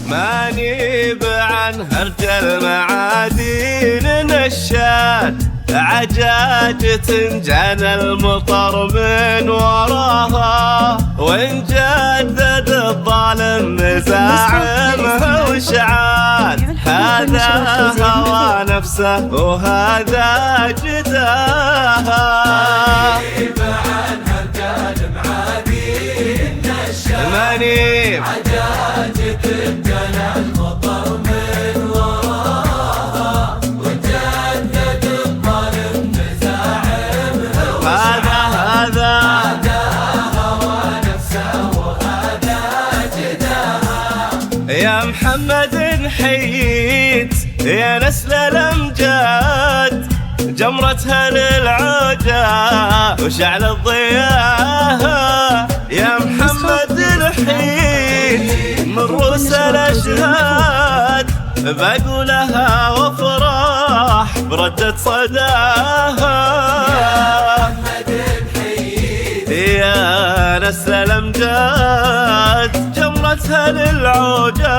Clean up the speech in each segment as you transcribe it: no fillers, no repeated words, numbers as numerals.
ما نيب عن هرج المعادين نشات عجاج تنجن المطر من وراها، وإن جدد الظالم مزاعمه وشعات. هذا هوى نفسه وهذا جداها. منيب عن هرج المعادين نشات منيب عجاج تنجن المطر من وراها، وجدد الظالم مزاعمه وشعات. هذا هوى نفسه وهذا جداها. يا محمد حييت يا نسل الأمجاد، جمرتها للعوجة وشعل الضياء. يا محمد حييت من رؤوس الأشهاد، بقولها وافراح بردة صداها. يا نسل الأمجاد، جمرتها للعوجة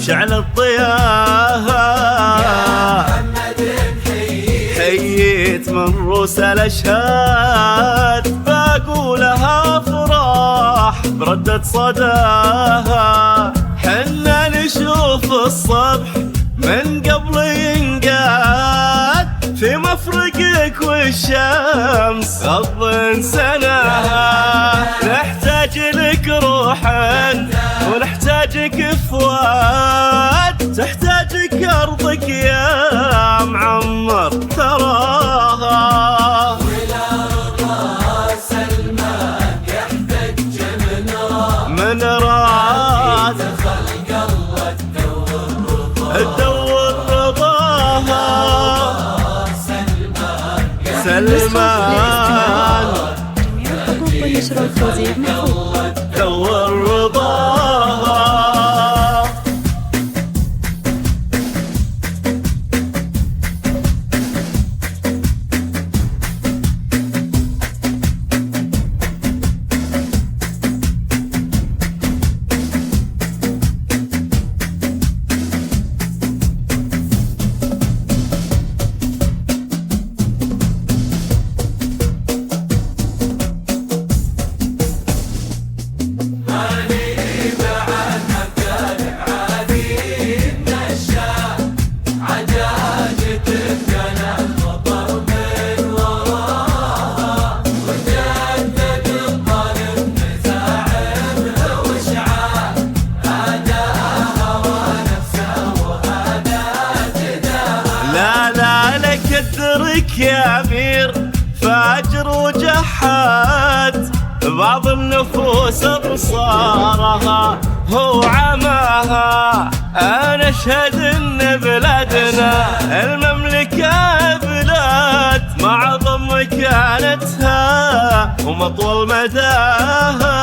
شعل الضياء. حييت من رؤوس الأشهاد، بقولها افراح بردة صداها. حنا نشوف الصبح من قبل ينقاد، في مفرقك والشمس غض سناها. نحتاج لك روحا ونحتاجك فؤاد، تحتاجك أرضك يا معمر تراها. ولا رضا سلمان يحتج من راد خلق الله تدور رضاها. سلمان جميع الحقوق والنشر والتوزيع محفوظ. دور رضاها. منيب عن هرج المعادين نشات عجاج تنجن المطر من وراها، وجدد الظالم مزاعمه وشعات. هذا هوى نفسه وهذا جداها. لا لا لك الدرك يا أمير، فاجر وجحات. بعض النفوس ابصارها هو عماها. انا اشهد ان بلادنا المملكة بلاد معظم مكانتها ومطول مداها.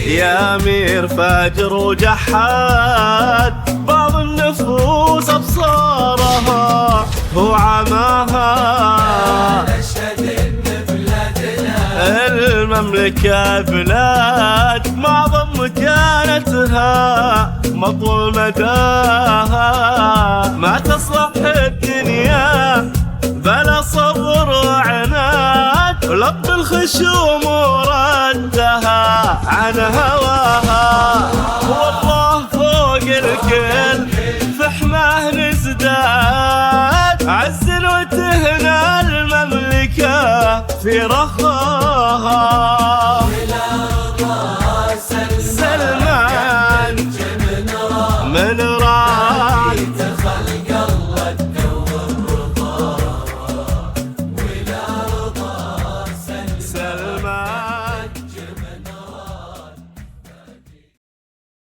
يا أمير فاجر وجحات، بعض النفوس أبصارها هو عماها. المملكة بلاد معظم مكانتها مطول مداها. ما تصلح الدنيا بلا صبر وعناد، ولب الخشوم وردها عن هواها. والله فوق الكل في حماه نزداد، عز وتهنى المملكة في رخاها.